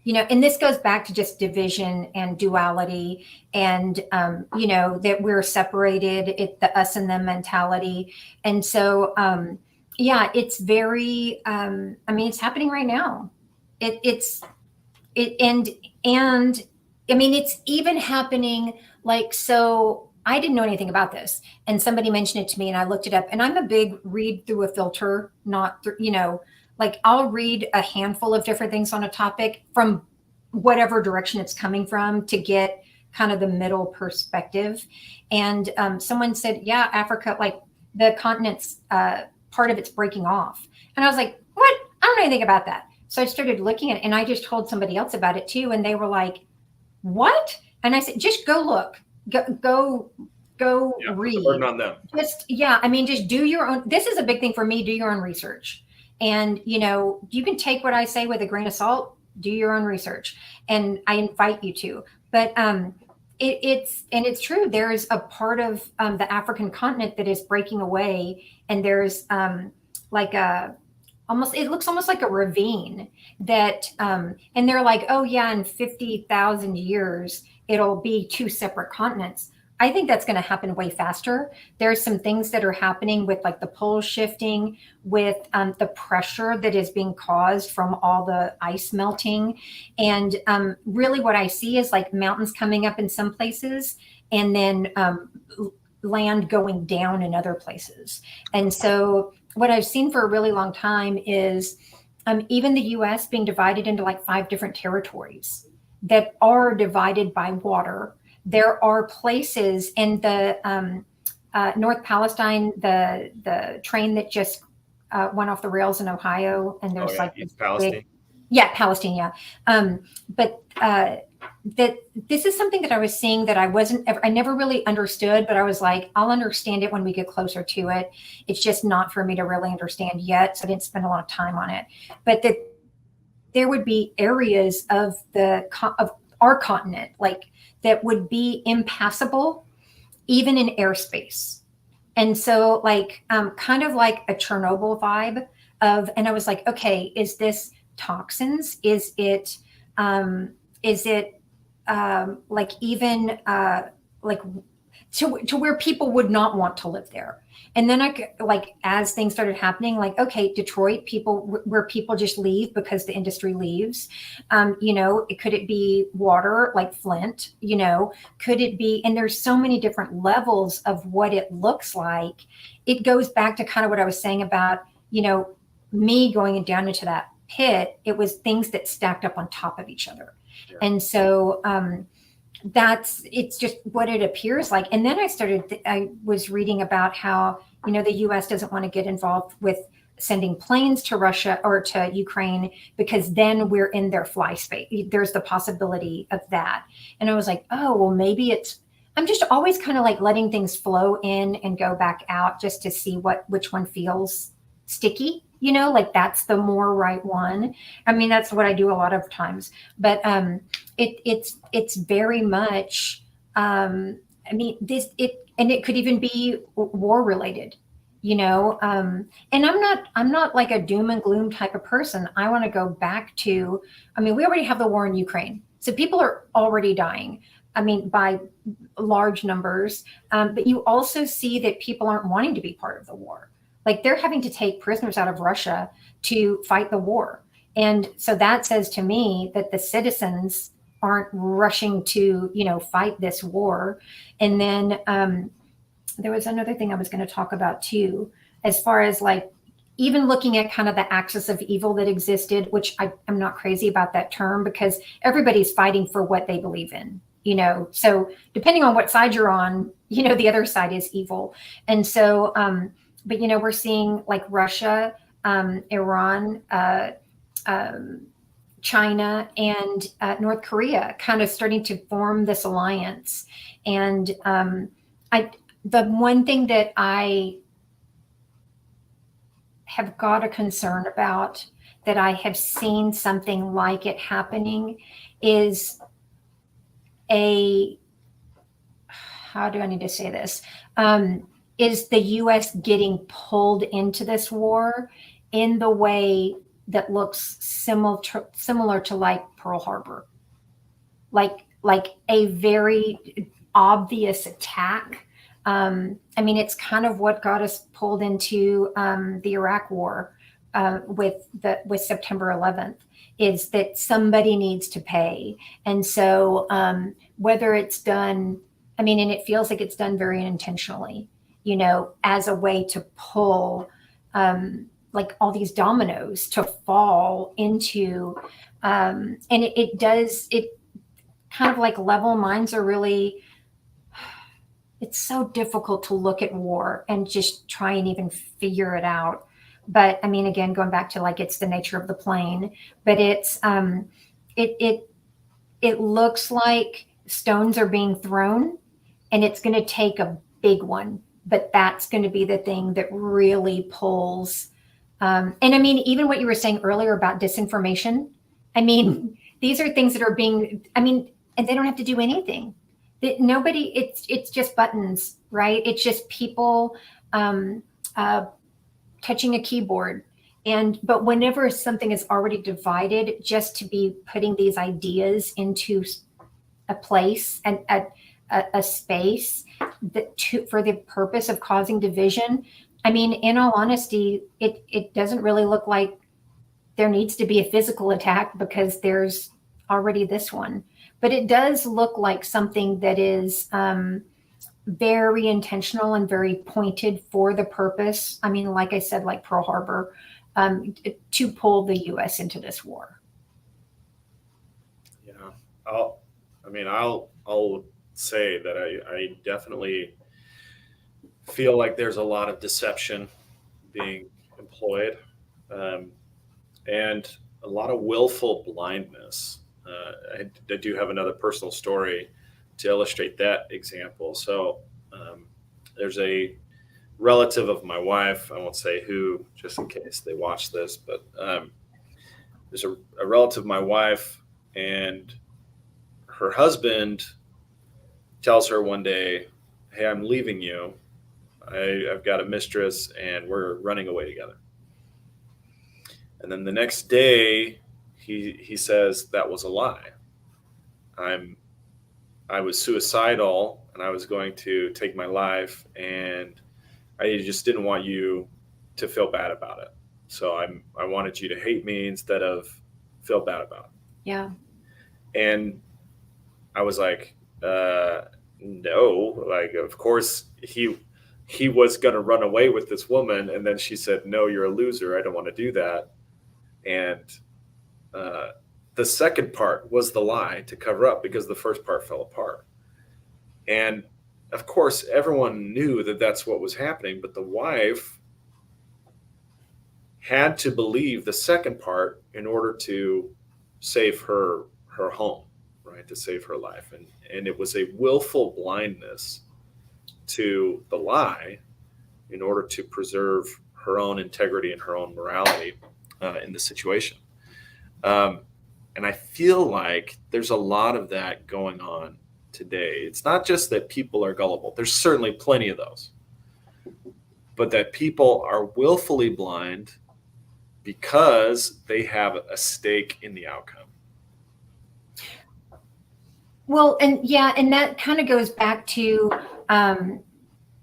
and this goes back to just division and duality, and that we're separated, the us and them mentality. And so yeah, it's very it's happening right now. It, it's it and and it's even happening, like, so I didn't know anything about this, and somebody mentioned it to me, and I looked it up, and I'm a big read through a filter, not like, I'll read a handful of different things on a topic from whatever direction it's coming from to get kind of the middle perspective. And someone said, yeah, Africa, like, the continent's part of it's breaking off. And I was like, what? I don't know anything about that. So I started looking at it, and I just told somebody else about it too. And they were like, what? And I said, just go look, go read. Put the burden on them. Just do your own. This is a big thing for me. Do your own research. And, you can take what I say with a grain of salt, do your own research. And I invite you to. But it's true. There is a part of the African continent that is breaking away. And there's like it looks almost like a ravine that, and they're like, oh yeah, in 50,000 years, it'll be two separate continents. I think that's going to happen way faster. There's some things that are happening with, like, the poles shifting, with the pressure that is being caused from all the ice melting. And really what I see is, like, mountains coming up in some places, and then land going down in other places. And so what I've seen for a really long time is even the US being divided into, like, 5 different territories that are divided by water. There are places in the North Palestine, the train that just went off the rails in Ohio, and there's East Palestine. Palestine, yeah. But that this is something that I was seeing that I never really understood, but I was like, I'll understand it when we get closer to it. It's just not for me to really understand yet, so I didn't spend a lot of time on it. But that there would be areas of our continent, like, that would be impassable, even in airspace. And so, like, kind of like a Chernobyl vibe and I was like, okay, is this toxins? Is it like, even like, to where people would not want to live there? And then as things started happening, like, okay, Detroit, where people just leave because the industry leaves. Could it be water, like Flint? Could it be? And there's so many different levels of what it looks like. It goes back to kind of what I was saying about, me going down into that pit. It was things that stacked up on top of each other. Yeah. And so it's just what it appears like. And then I was reading about how, the US doesn't want to get involved with sending planes to Russia or to Ukraine, because then we're in their fly space. There's the possibility of that. And I was like, oh, well, maybe I'm just always kind of like letting things flow in and go back out, just to see which one feels sticky, like that's the more right one. That's what I do a lot of times. But it's very much and it could even be war related, and I'm not like a doom and gloom type of person. I want to go back to, we already have the war in Ukraine, so people are already dying, by large numbers, but you also see that people aren't wanting to be part of the war. Like, they're having to take prisoners out of Russia to fight the war. And so that says to me that the citizens aren't rushing to, fight this war. And then there was another thing I was going to talk about too, as far as, like, even looking at kind of the axis of evil that existed, which I'm not crazy about that term, because everybody's fighting for what they believe in, so depending on what side you're on, the other side is evil. And so, but, we're seeing, like, Russia, Iran, China, and North Korea kind of starting to form this alliance. And the one thing that I have got a concern about, that I have seen something like it happening, is how do I need to say this? Is the U.S. getting pulled into this war in the way that looks similar to like Pearl Harbor, like a very obvious attack. I mean, it's kind of what got us pulled into the Iraq War with September 11th. Is that somebody needs to pay, and so whether it's done, I mean, and it feels like it's done very intentionally, as a way to pull like all these dominoes to fall into, and it does it kind of like level minds are really, it's so difficult to look at war and just try and even figure it out. But I mean, again, going back to like it's the nature of the plane, but it it it looks like stones are being thrown, and it's going to take a big one, but that's going to be the thing that really pulls. And I mean, even what you were saying earlier about disinformation, I mean, these are things that are being, I mean, and they don't have to do anything. Nobody, it's just buttons, right? It's just people uh, touching a keyboard. But whenever something is already divided, just to be putting these ideas into a place and a space for the purpose of causing division. I mean, in all honesty, it doesn't really look like there needs to be a physical attack because there's already this one. But it does look like something that is very intentional and very pointed for the purpose. I mean, like I said, like Pearl Harbor, to pull the U.S. into this war. Yeah, I'll say that I definitely feel like there's a lot of deception being employed, um, and a lot of willful blindness. I do have another personal story to illustrate that example. So there's a relative of my wife. I won't say who, just in case they watch this, but there's a relative of my wife, and her husband tells her one day, "Hey, I'm leaving you. I've got a mistress, and we're running away together." And then the next day, he says that was a lie. I'm I was suicidal, and I was going to take my life, and I just didn't want you to feel bad about it. So I wanted you to hate me instead of feel bad about Yeah. it. And I was like, no, like of course he was gonna run away with this woman, and then she said, "No, you're a loser. I don't want to do that." And uh, the second part was the lie to cover up because the first part fell apart. And of course, everyone knew that that's what was happening, but the wife had to believe the second part in order to save her home, right? To save her life. And it was a willful blindness to the lie in order to preserve her own integrity and her own morality in the situation. Um, and I feel like there's a lot of that going on today. It's not just that people are gullible, there's certainly plenty of those, but that people are willfully blind because they have a stake in the outcome. Well, and yeah, and that kind of goes back to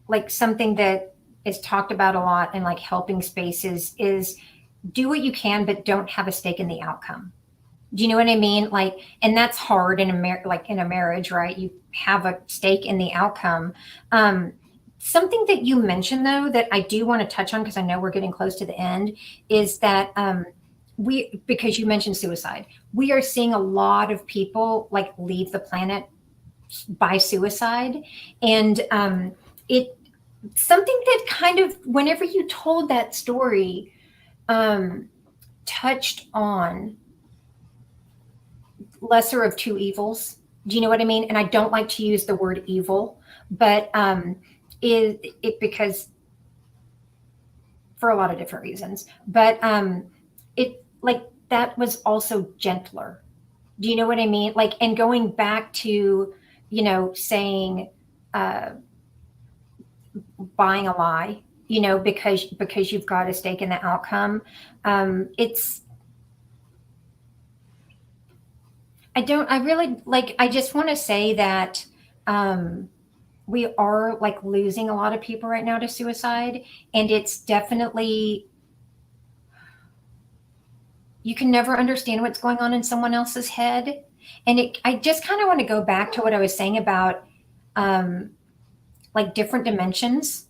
like something that is talked about a lot in like helping spaces is do what you can, but don't have a stake in the outcome. Do you know what I mean? Like, and that's hard in like in a marriage, right? You have a stake in the outcome. Something that you mentioned though that I do want to touch on because I know we're getting close to the end is that because you mentioned suicide, we are seeing a lot of people like leave the planet by suicide, and it something that kind of whenever you told that story touched on lesser of two evils. Do you know what I mean? And I don't like to use the word evil, but it because for a lot of different reasons. But it like that was also gentler. Do you know what I mean? Like, and going back to, saying buying a lie, because you've got a stake in the outcome. It's I really like, I just want to say that we are like losing a lot of people right now to suicide. And it's definitely, you can never understand what's going on in someone else's head. And I just kind of want to go back to what I was saying about um, like different dimensions.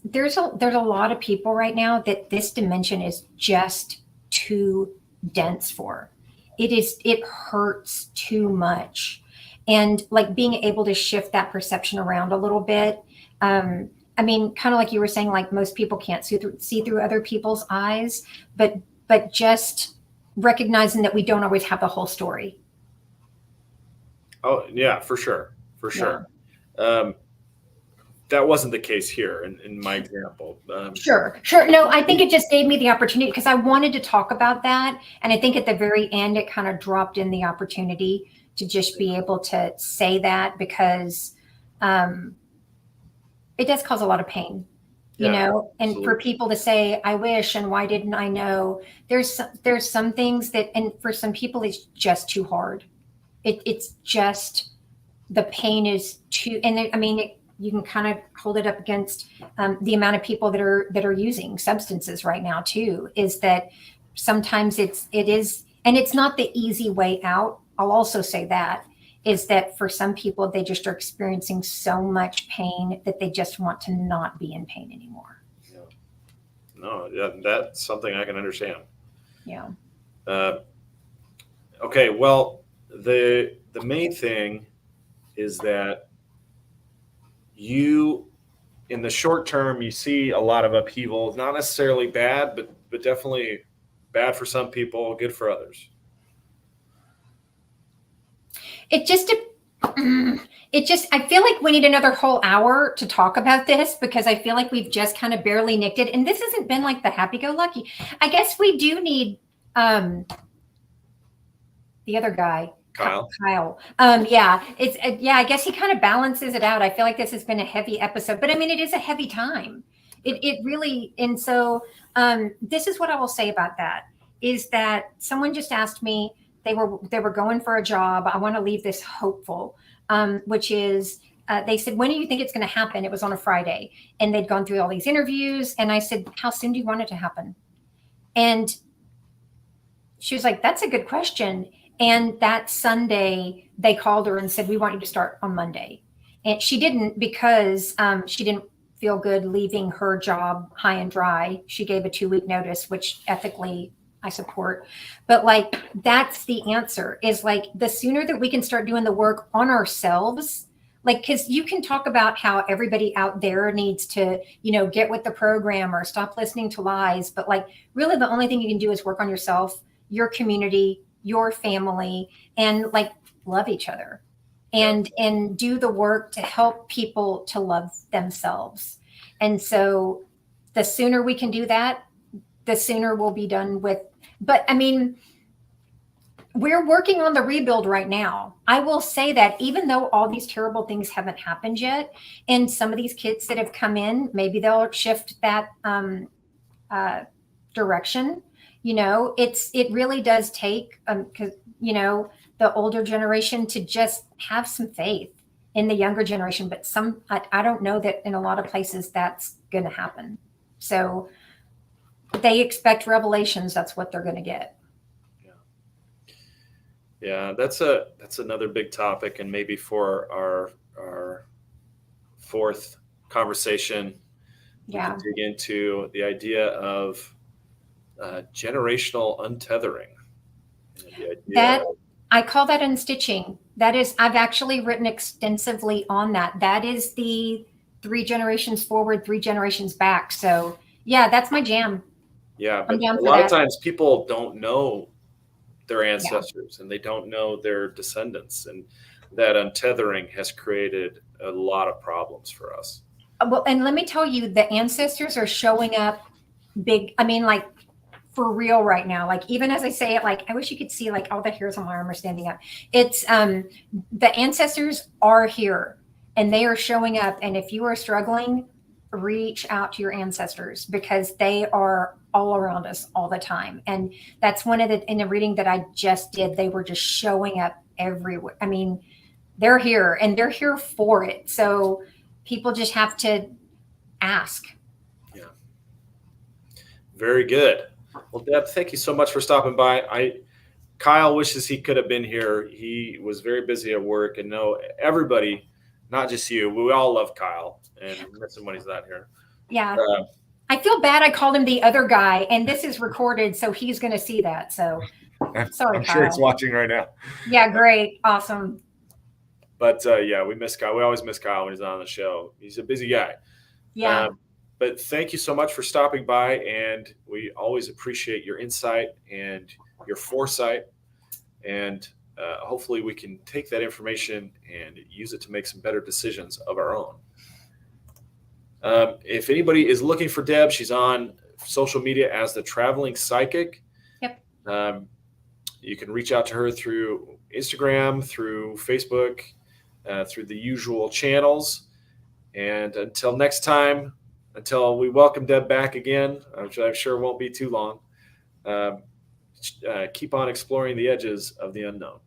There's a lot of people right now that this dimension is just too dense for. It hurts too much. And like being able to shift that perception around a little bit. I mean, kind of like you were saying, like most people can't see through other people's eyes, but just recognizing that we don't always have the whole story. Oh yeah, for sure, for Yeah. sure. Um, that wasn't the case here in my example. Sure, sure. No, I think it just gave me the opportunity because I wanted to talk about that. And I think at the very end, it kind of dropped in the opportunity to just be able to say that because um, it does cause a lot of pain, Yeah, and for absolutely. people to say, I wish, and why didn't I know? There's some things that, and for some people, it's just too hard. It's just the pain is too, and I mean, you can kind of hold it up against the amount of people that are using substances right now too. Is that sometimes it is, and it's not the easy way out. I'll also say that is that for some people they just are experiencing so much pain that they just want to not be in pain anymore. Yeah. No, yeah, that's something I can understand. Yeah. Uh, okay, well, the main thing is that you, in the short term, you see a lot of upheaval. Not necessarily bad, but definitely bad for some people, good for others. It just it just, I feel like we need another whole hour to talk about this because I feel like we've just kind of barely nicked it, and this hasn't been like the happy go lucky. I guess we do need um the other guy, Kyle. Kyle. Yeah, it's yeah, I guess he kind of balances it out. I feel like this has been a heavy episode, but I mean it is a heavy time. It really, and so this is what I will say about that is that someone just asked me, they were going for a job. I want to leave this hopeful, which is they said, when do you think it's going to happen? It was on a Friday, and they'd gone through all these interviews, and I said, how soon do you want it to happen? And she was like, that's a good question. And that Sunday, they called her and said, we want you to start on Monday. And she didn't because she didn't feel good leaving her job high and dry. She gave a 2-week notice, which ethically I support. But like, that's the answer is like the sooner that we can start doing the work on ourselves, like, because you can talk about how everybody out there needs to, get with the program or stop listening to lies. But like, really, the only thing you can do is work on yourself, your community, your family, and like love each other Yeah. and do the work to help people to love themselves. And so the sooner we can do that, the sooner we'll be done with. But I mean, we're working on the rebuild right now. I will say that even though all these terrible things haven't happened yet, and some of these kids that have come in, maybe they'll shift that uh, direction. It really does take because the older generation to just have some faith in the younger generation. But I don't know that in a lot of places that's going to happen. So they expect revelations. That's what they're going to get. Yeah. Yeah, that's another big topic, and maybe for our fourth conversation, we can Yeah, dig into the idea of generational untethering. And the idea that of, I call that unstitching. That is, I've actually written extensively on that. That is the 3 generations forward, 3 generations back. So yeah, that's my jam. yeah, I'm but down a for lot of that. times people don't know their Yeah. ancestors and they don't know their descendants, and that untethering has created a lot of problems for us. Well, and let me tell you, the ancestors are showing up big. I mean, like for real right now. Like even as I say it, like I wish you could see like all the hairs on my arm are standing up. It's the ancestors are here and they are showing up. And if you are struggling, reach out to your ancestors because they are all around us all the time. And that's one of in the reading that I just did, they were just showing up everywhere. I mean, they're here and they're here for it. So people just have to ask. Yeah. Very good. Well, Deb, thank you so much for stopping by. Kyle wishes he could have been here. He was very busy at work, and no, everybody, not just you, we all love Kyle and miss him when he's not here. Yeah. I feel bad I called him the other guy, and this is recorded, so he's going to see that. So sorry, I'm Kyle. sure he's watching right now. Yeah, great. Awesome. But yeah, we miss Kyle. We always miss Kyle when he's on the show. He's a busy guy. Yeah. But thank you so much for stopping by, and we always appreciate your insight and your foresight. And hopefully we can take that information and use it to make some better decisions of our own. If anybody is looking for Deb, she's on social media as the Traveling Psychic. Yep. You can reach out to her through Instagram, through Facebook, through the usual channels. And until next time, until we welcome Deb back again, which I'm sure won't be too long, keep on exploring the edges of the unknown.